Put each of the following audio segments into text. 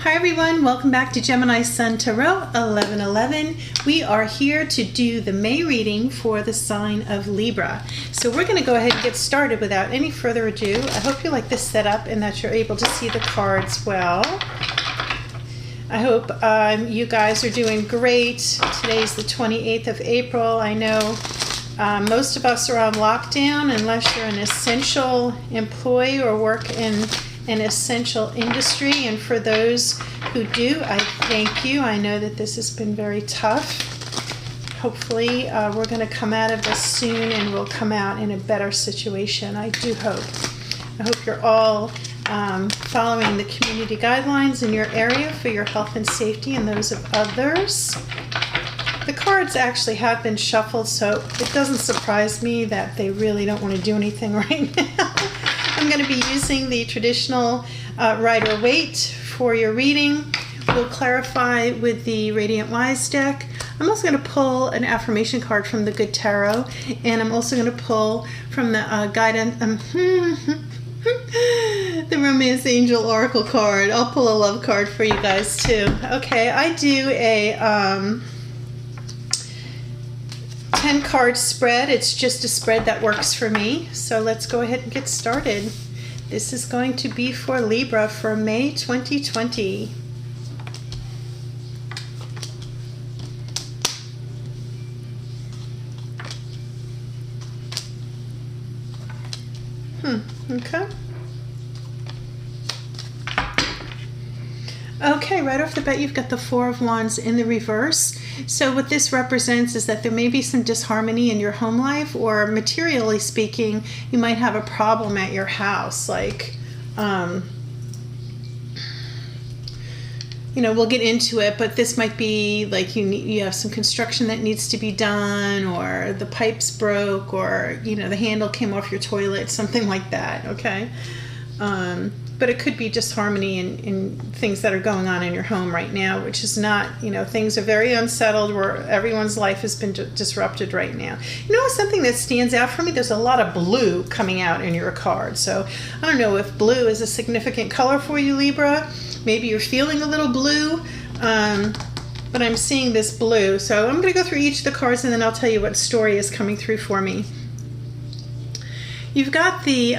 Hi everyone, welcome back to Gemini Sun Tarot 1111. We are here to do the May reading for the sign of Libra. So we're going to go ahead and get started without any further ado. I hope you like this setup and that you're able to see the cards well. I hope you guys are doing great. Today's the 28th of April. I know most of us are on lockdown unless you're an essential employee or work in an essential industry, and for those who do, I thank you. I know that this has been very tough. Hopefully we're going to come out of this soon and we'll come out in a better situation. I do hope. I hope you're all following the community guidelines in your area for your health and safety and those of others. The cards actually have been shuffled, so it doesn't surprise me that they really don't want to do anything right now. I'm going to be using the traditional Rider-Waite for your reading. We'll clarify with the Radiant Wise deck. I'm also going to pull an affirmation card from the Good Tarot, and I'm also going to pull from the guidance, the Romance Angel Oracle card. I'll pull a love card for you guys too. Okay, I do a 10 card spread. It's just a spread that works for me. So let's go ahead and get started. This is going to be for Libra for May 2020. Okay. Okay, right off the bat, you've got the Four of Wands in the reverse. So what this represents is that there may be some disharmony in your home life, or materially speaking, you might have a problem at your house. Like, you know, we'll get into it, but this might be like you have some construction that needs to be done, or the pipes broke, or, you know, the handle came off your toilet, something like that, okay? But it could be disharmony in things that are going on in your home right now, which is not, you know, things are very unsettled where everyone's life has been disrupted right now. You know, something that stands out for me, there's a lot of blue coming out in your card. So I don't know if blue is a significant color for you, Libra. Maybe you're feeling a little blue, but I'm seeing this blue. So I'm going to go through each of the cards and then I'll tell you what story is coming through for me. You've got the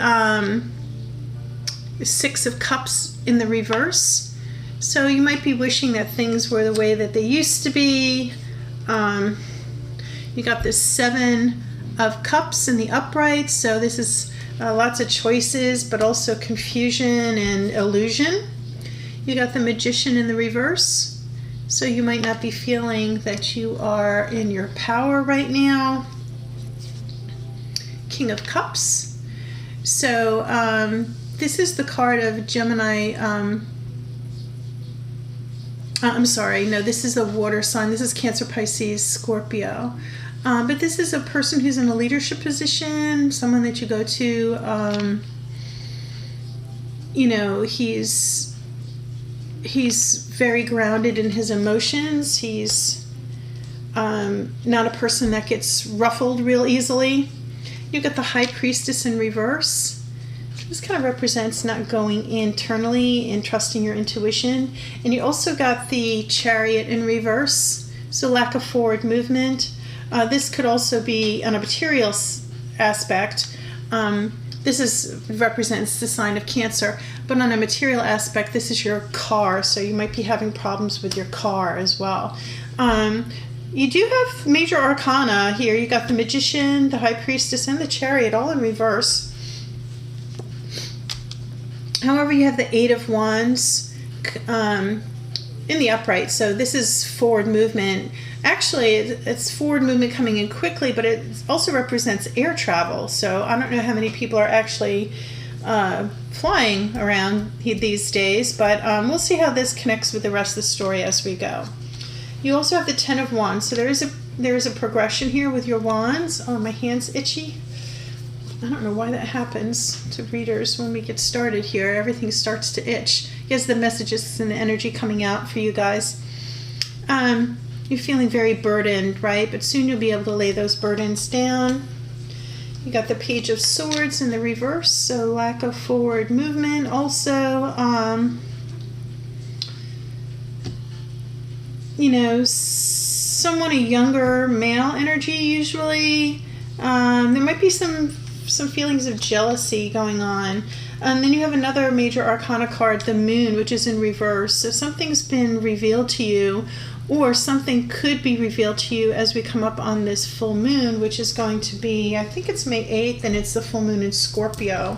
Six of Cups in the reverse. So you might be wishing that things were the way that they used to be. You got the Seven of Cups in the upright. So this is lots of choices, but also confusion and illusion. You got the Magician in the reverse. So you might not be feeling that you are in your power right now. King of Cups. So this is the card of Gemini. I'm sorry, no, this is a water sign. This is Cancer, Pisces, Scorpio. But this is a person who's in a leadership position, someone that you go to. You know, he's very grounded in his emotions. He's not a person that gets ruffled real easily. You got the High Priestess in reverse. This kind of represents not going internally and trusting your intuition. And you also got the Chariot in reverse, so lack of forward movement. This could also be on a material aspect. This represents the sign of Cancer, but on a material aspect, this is your car, so you might be having problems with your car as well. You do have major arcana here. You got the Magician, the High Priestess, and the Chariot all in reverse. However, you have the Eight of Wands in the upright. So this is forward movement. Actually, it's forward movement coming in quickly, but it also represents air travel. So I don't know how many people are actually flying around these days, but we'll see how this connects with the rest of the story as we go. You also have the Ten of Wands. So there is a progression here with your wands. Oh, my hand's itchy. I don't know why that happens to readers when we get started here. Everything starts to itch. Here's the messages and the energy coming out for you guys. You're feeling very burdened, right? But soon you'll be able to lay those burdens down. You got the Page of Swords in the reverse, so lack of forward movement. Also, you know, somewhat a younger male energy usually. There might be some feelings of jealousy going on. And then you have another major arcana card, the moon, which is in reverse. So something's been revealed to you, or something could be revealed to you as we come up on this full moon, which is going to be, I think it's May 8th, and it's the full moon in Scorpio.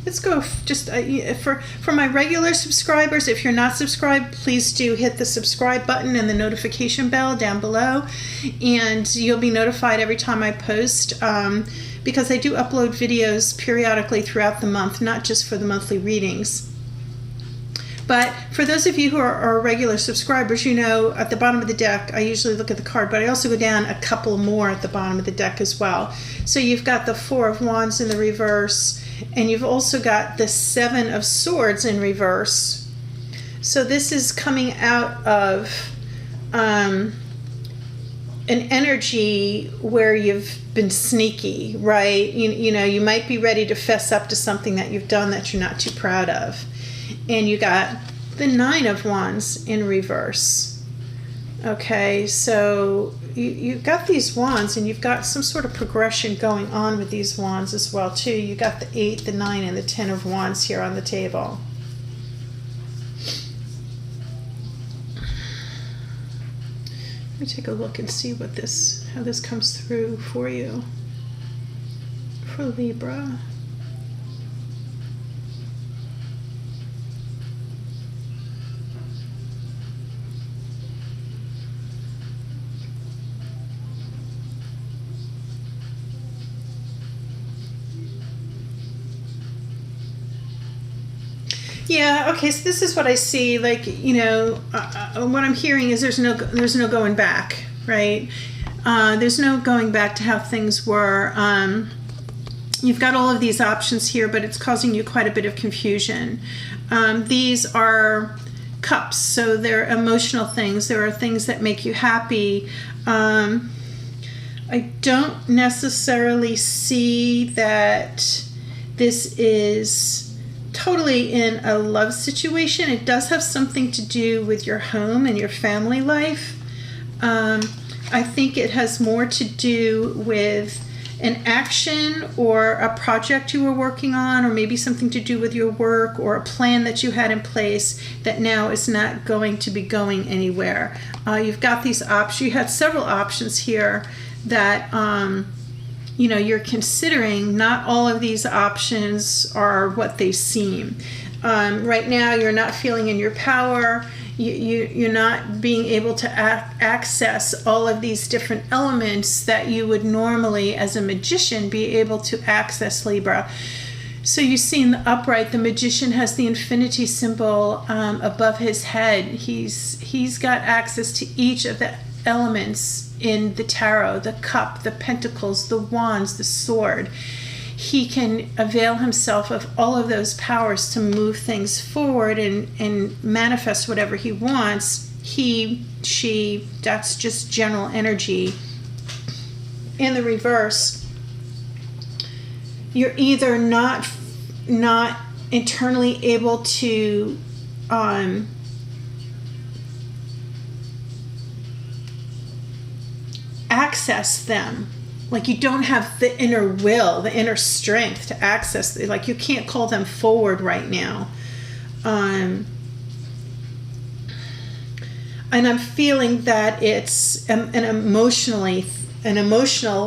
Let's go just for my regular subscribers. If you're not subscribed, please do hit the subscribe button and the notification bell down below, and you'll be notified every time I post, because I do upload videos periodically throughout the month, not just for the monthly readings. But for those of you who are regular subscribers, you know at the bottom of the deck, I usually look at the card, but I also go down a couple more at the bottom of the deck as well. So you've got the Four of Wands in the reverse, and you've also got the Seven of Swords in reverse. So this is coming out of an energy where you've been sneaky, right? You know, you might be ready to fess up to something that you've done that you're not too proud of. And you got the Nine of Wands in reverse. Okay, so you've got these wands, and you've got some sort of progression going on with these wands as well, too. You got the 8, the 9, and the 10 of Wands here on the table. Let me take a look and see what how this comes through for you, for Libra. Yeah, okay, so this is what I see, like, you know, what I'm hearing is there's no going back, right? There's no going back to how things were. You've got all of these options here, but it's causing you quite a bit of confusion. These are cups, so they're emotional things. There are things that make you happy. I don't necessarily see that this is totally in a love situation. It does have something to do with your home and your family life. I think it has more to do with an action or a project you were working on, or maybe something to do with your work or a plan that you had in place that now is not going to be going anywhere. You've got these options. You had several options here that you know, you're considering. Not all of these options are what they seem. Right now, you're not feeling in your power. You're not being able to access all of these different elements that you would normally, as a magician, be able to access, Libra. So you see in the upright, the magician has the infinity symbol above his head. He's got access to each of the elements in the tarot: the cup, the pentacles, the wands, the sword. He can avail himself of all of those powers to move things forward and manifest whatever he wants. He, she, that's just general energy. In the reverse, you're either not internally able to access them. Like, you don't have the inner will, the inner strength to access, like, you can't call them forward right now. And I'm feeling that it's an emotional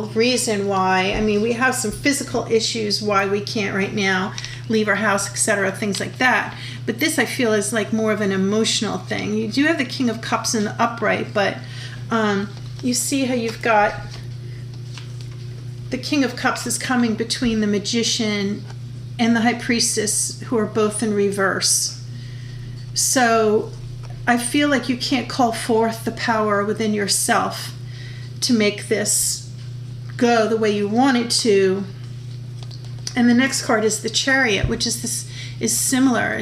reason why. I mean, we have some physical issues why we can't right now leave our house, etc., things like that. But this, I feel, is like more of an emotional thing. You do have the King of Cups in the upright, but you see how you've got the King of Cups is coming between the Magician and the High Priestess, who are both in reverse. So I feel like you can't call forth the power within yourself to make this go the way you want it to. And the next card is the Chariot, which is similar.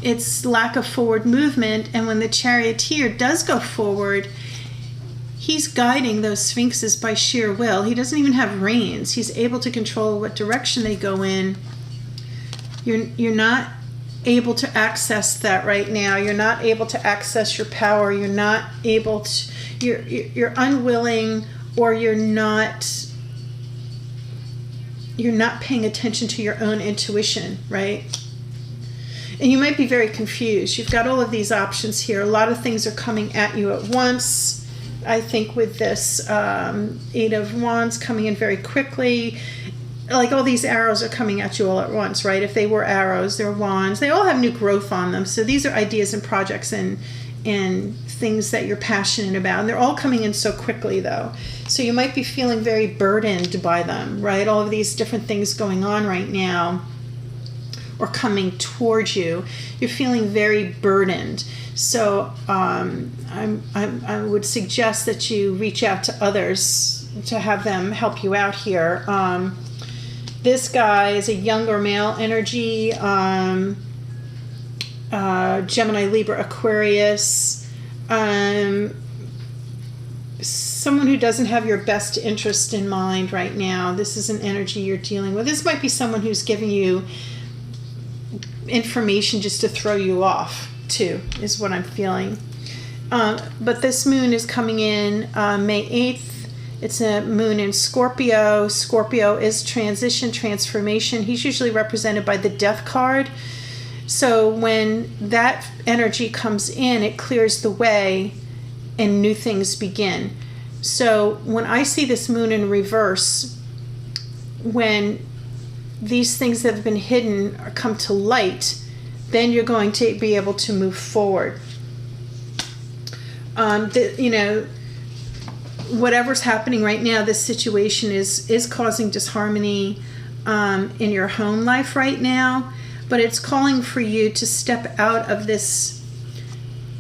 It's lack of forward movement, and when the charioteer does go forward, he's guiding those sphinxes by sheer will. He doesn't even have reins. He's able to control what direction they go in. You're not able to access that right now. You're not able to access your power. You're not able to, you're unwilling, or you're not paying attention to your own intuition, right? And you might be very confused. You've got all of these options here. A lot of things are coming at you at once. I think with this Eight of Wands coming in very quickly, like all these arrows are coming at you all at once, right? If they were arrows, they're wands. They all have new growth on them. So these are ideas and projects and things that you're passionate about. And they're all coming in so quickly, though. So you might be feeling very burdened by them, right? All of these different things going on right now or coming towards you. You're feeling very burdened. So I would suggest that you reach out to others to have them help you out here. This guy is a younger male energy, Gemini, Libra, Aquarius, someone who doesn't have your best interest in mind right now. This is an energy you're dealing with. This might be someone who's giving you information just to throw you off, too, is what I'm feeling. But this moon is coming in May 8th. It's a moon in Scorpio. Scorpio is transition, transformation. He's usually represented by the Death card. So when that energy comes in, it clears the way and new things begin. So when I see this moon in reverse, when these things that have been hidden come to light, then you're going to be able to move forward. Whatever's happening right now, this situation is causing disharmony in your home life right now, but it's calling for you to step out of this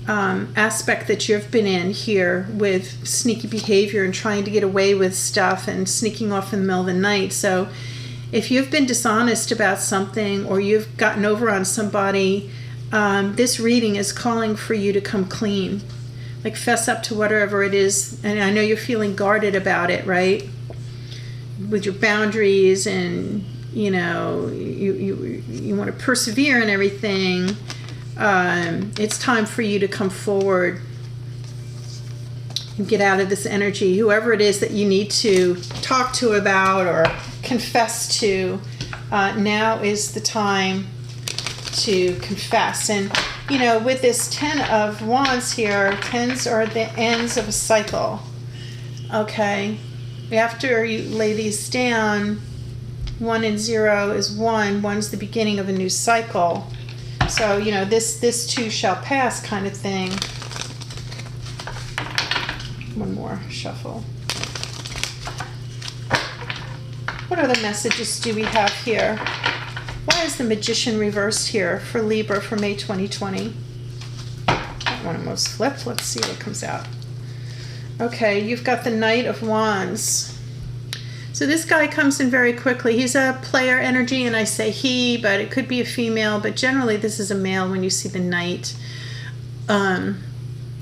aspect that you've been in here with sneaky behavior and trying to get away with stuff and sneaking off in the middle of the night. So if you've been dishonest about something or you've gotten over on somebody, this reading is calling for you to come clean. Like fess up to whatever it is. And I know you're feeling guarded about it, right? With your boundaries, and you want to persevere and everything. It's time for you to come forward and get out of this energy. Whoever it is that you need to talk to about or confess to, now is the time to confess. And with this 10 of Wands here, 10s are the ends of a cycle. Okay, after you lay these down, 1 and 0 is 1. 1's the beginning of a new cycle. So this too shall pass, kind of thing. One more shuffle. What other messages do we have here? Why is the Magician reversed here for Libra for May 2020? That one almost flipped. Let's see what comes out. Okay, you've got the Knight of Wands. So this guy comes in very quickly. He's a player energy, and I say he, but it could be a female, but generally this is a male when you see the Knight.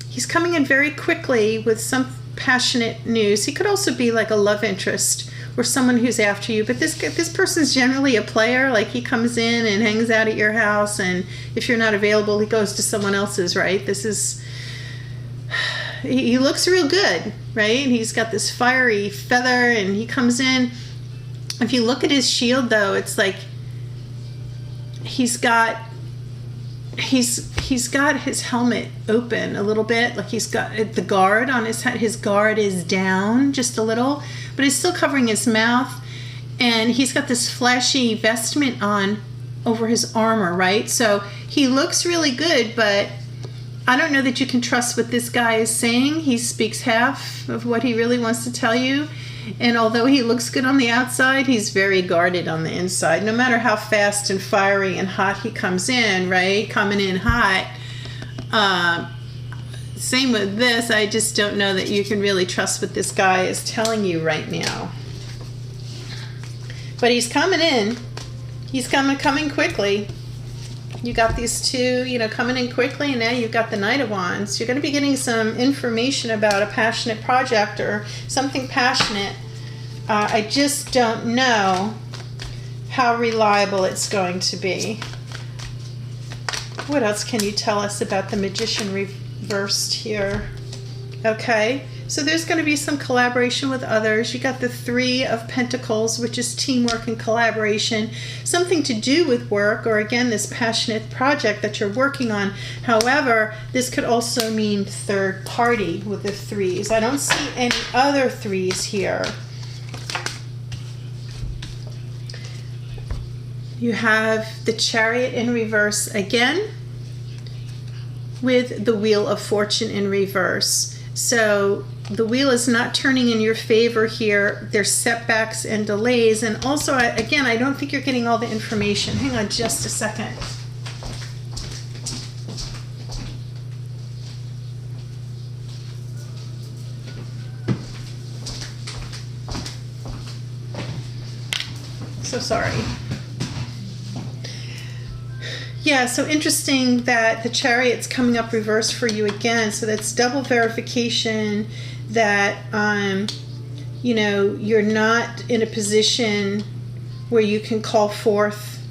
He's coming in very quickly with some passionate news. He could also be like a love interest or someone who's after you, but this person's generally a player. Like he comes in and hangs out at your house, and if you're not available, he goes to someone else's, right? He looks real good, right? He's got this fiery feather, and he comes in. If you look at his shield, though, it's like he's got his helmet open a little bit, like he's got the guard on his head. His guard is down just a little, but it's still covering his mouth, and he's got this flashy vestment on over his armor, right? So he looks really good, but I don't know that you can trust what this guy is saying. He speaks half of what he really wants to tell you. And although he looks good on the outside, he's very guarded on the inside. No matter how fast and fiery and hot he comes in, right? Coming in hot. Same with this. I just don't know that you can really trust what this guy is telling you right now. But he's coming in. He's coming quickly. You got these two, coming in quickly, and now you've got the Knight of Wands. You're going to be getting some information about a passionate project or something passionate. I just don't know how reliable it's going to be. What else can you tell us about the Magician reversed here? Okay, so there's going to be some collaboration with others. You got the Three of Pentacles, which is teamwork and collaboration, something to do with work, or again, this passionate project that you're working on. However, this could also mean third party with the threes. I don't see any other threes here. You have the Chariot in reverse again, with the Wheel of Fortune in reverse. So the wheel is not turning in your favor here. There's setbacks and delays. And also, again, I don't think you're getting all the information. Hang on just a second. So sorry. Yeah, so interesting that the Chariot's coming up reverse for you again. So that's double verification that, you know, you're not in a position where you can call forth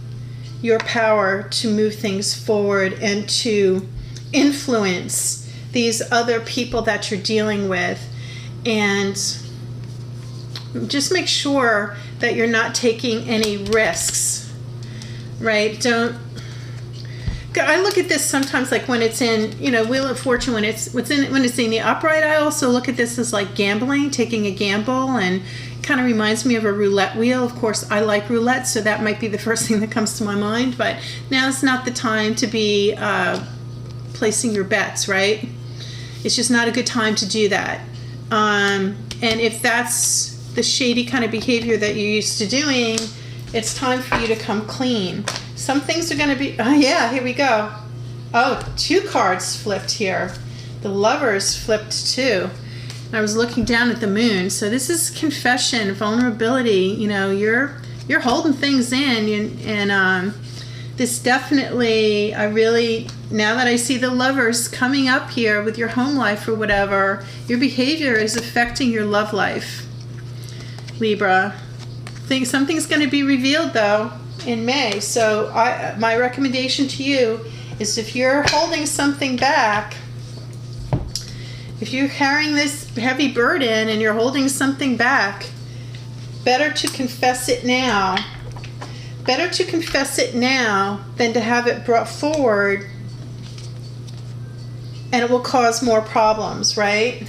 your power to move things forward and to influence these other people that you're dealing with. And just make sure that you're not taking any risks, right? I look at this sometimes like when it's in, you know, Wheel of Fortune, when it's in the upright. I also look at this as like gambling, taking a gamble, and kind of reminds me of a roulette wheel. Of course, I like roulette, so that might be the first thing that comes to my mind. But now's not the time to be placing your bets, right? It's just not a good time to do that. And if that's the shady kind of behavior that you're used to doing, it's time for you to come clean. Some things are going to be, oh yeah, here we go. Oh, 2 cards flipped here. The Lovers flipped too. I was looking down at the Moon. So this is confession, vulnerability. You know, you're holding things in, and this definitely, now that I see the Lovers coming up here with your home life or whatever, your behavior is affecting your love life, Libra. Something's going to be revealed though in May. So my recommendation to you is, if you're holding something back, if you're carrying this heavy burden and you're holding something back, better to confess it now. Better to confess it now than to have it brought forward and it will cause more problems, right?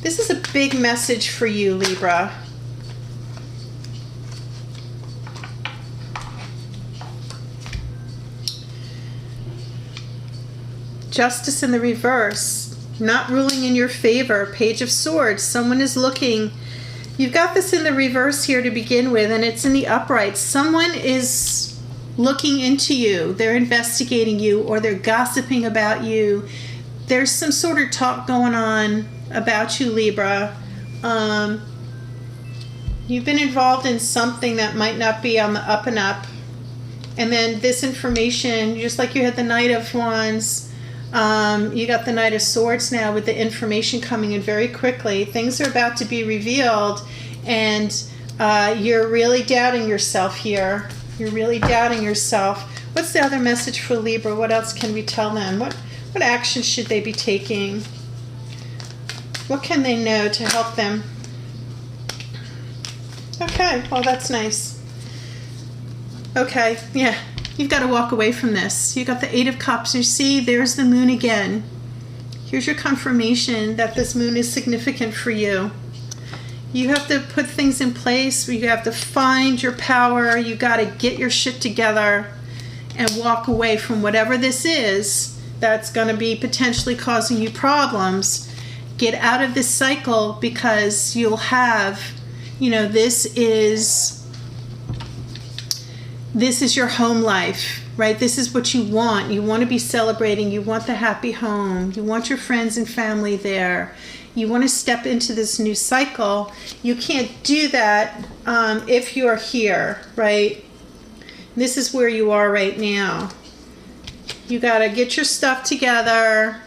This is a big message for you, Libra. Justice in the reverse, not ruling in your favor. Page of Swords, someone is looking. You've got this in the reverse here to begin with, and it's in the upright. Someone is looking into you. They're investigating you, or they're gossiping about you. There's some sort of talk going on about you, Libra. You've been involved in something that might not be on the up and up. And then this information, just like you had the Knight of Wands, you got the Knight of Swords now with the information coming in very quickly. Things are about to be revealed, and you're really doubting yourself here. You're really doubting yourself. What's the other message for Libra? What else can we tell them? What actions should they be taking? What can they know to help them? Okay, well, that's nice. Okay, yeah. You've got to walk away from this. You got the Eight of Cups. You see, there's the Moon again. Here's your confirmation that this Moon is significant for you. You have to put things in place. You have to find your power. You got to get your shit together and walk away from whatever this is that's going to be potentially causing you problems. Get out of this cycle, because you'll have, you know, this is your home life, right? This is what you want. You want to be celebrating. You want the happy home. You want your friends and family there. You want to step into this new cycle. You can't do that if you're here, right? This is where you are right now. You got to get your stuff together.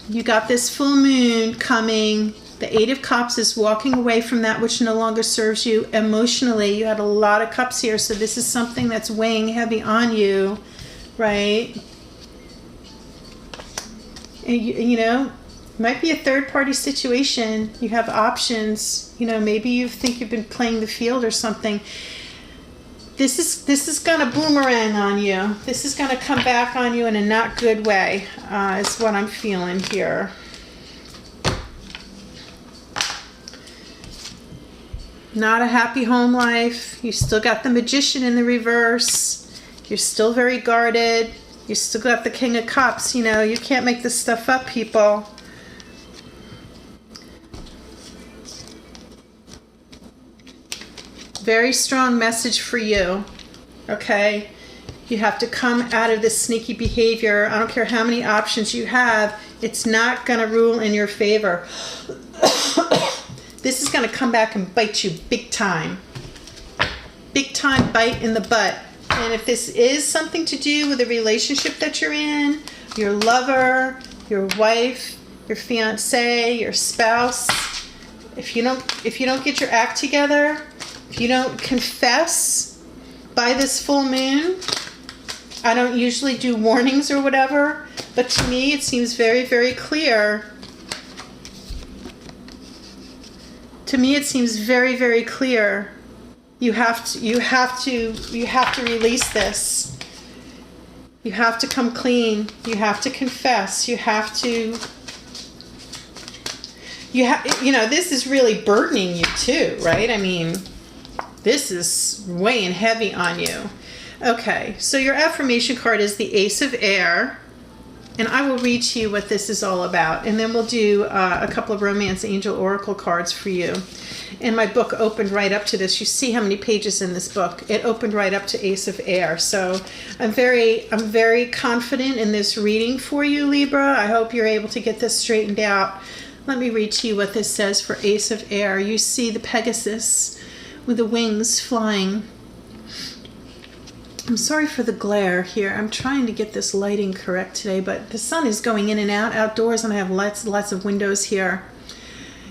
You got this full moon coming. The Eight of Cups is walking away from that which no longer serves you emotionally. You had a lot of cups here, so this is something that's weighing heavy on you. right? And you know, might be a third-party situation. You have options. You know, maybe you think you've been playing the field or something. This is gonna boomerang on you. This is gonna come back on you in a not good way. Is what I'm feeling here. Not a happy home life. You still got the Magician in the reverse. You're still very guarded. You still got the King of Cups. You know, you can't make this stuff up, people. Very strong message for you, okay? You have to come out of this sneaky behavior. I don't care how many options you have. It's not going to rule in your favor. This is going to come back and bite you big time. Big time bite in the butt. And if this is something to do with the relationship that you're in, your lover, your wife, your fiance, your spouse, if you don't get your act together, if you don't confess by this full moon, I don't usually do warnings or whatever, but to me it seems very, very clear. To me it seems very, very clear. You have to release this. You have to come clean. You have to confess. You know, this is really burdening you too, right? I mean, this is weighing heavy on you. Okay, so your affirmation card is the Ace of Air, and I will read to you what this is all about, and then we'll do a couple of Romance Angel Oracle cards for you. And my book opened right up to this. You see how many pages in this book. It opened right up to Ace of Air. So I'm very confident in this reading for you, Libra. I hope you're able to get this straightened out. Let me read to you what this says for Ace of Air. You see the Pegasus with the wings flying. I'm sorry for the glare here. I'm trying to get this lighting correct today, but the sun is going in and out outdoors, and I have lots of windows here.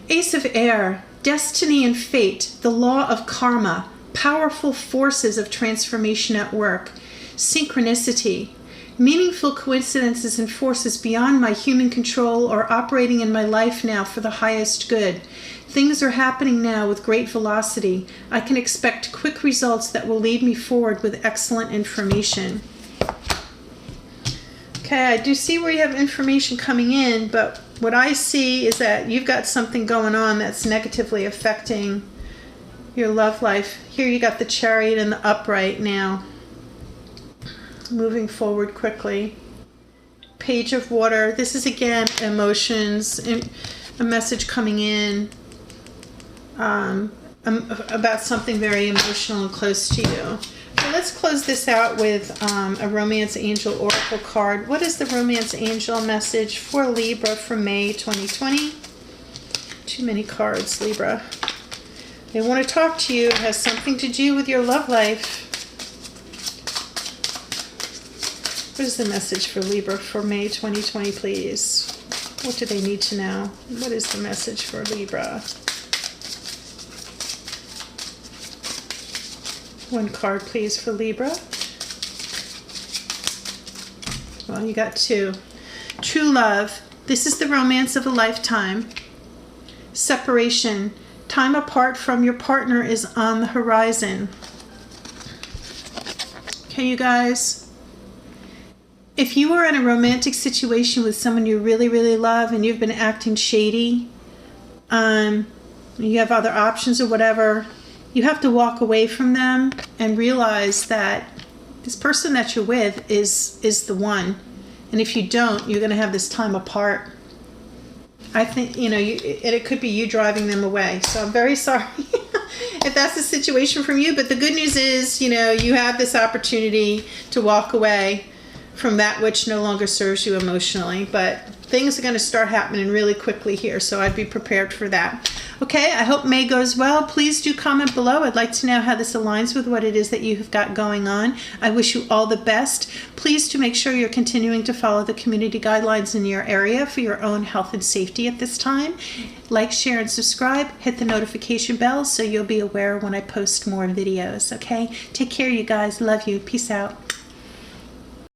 Ace of Air, destiny and fate, the law of karma, powerful forces of transformation at work, synchronicity, meaningful coincidences and forces beyond my human control are operating in my life now for the highest good. Things are happening now with great velocity. I can expect quick results that will lead me forward with excellent information. Okay, I do see where you have information coming in, but what I see is that you've got something going on that's negatively affecting your love life. Here you got the Chariot and the Upright now. Moving forward quickly. Page of Water. This is again emotions, a message coming in about something very emotional and close to you. So let's close this out with a Romance Angel Oracle card. What is the Romance Angel message for Libra for May 2020? Too many cards, Libra. They want to talk to you. It has something to do with your love life. What is the message for Libra for May 2020, please? What do they need to know? What is the message for Libra? One card, please, for Libra. Well, you got two. True love. This is the romance of a lifetime. Separation. Time apart from your partner is on the horizon. Okay, you guys. If you are in a romantic situation with someone you really, really love and you've been acting shady, you have other options or whatever, you have to walk away from them and realize that this person that you're with is the one. And if you don't, you're going to have this time apart. I think, and it could be you driving them away. So I'm very sorry if that's the situation from you. But the good news is, you have this opportunity to walk away from that which no longer serves you emotionally. But things are going to start happening really quickly here, so I'd be prepared for that. Okay, I hope May goes well. Please do comment below. I'd like to know how this aligns with what it is that you have got going on. I wish you all the best. Please do make sure you're continuing to follow the community guidelines in your area for your own health and safety at this time. Like, share, and subscribe. Hit the notification bell so you'll be aware when I post more videos, okay? Take care, you guys. Love you. Peace out.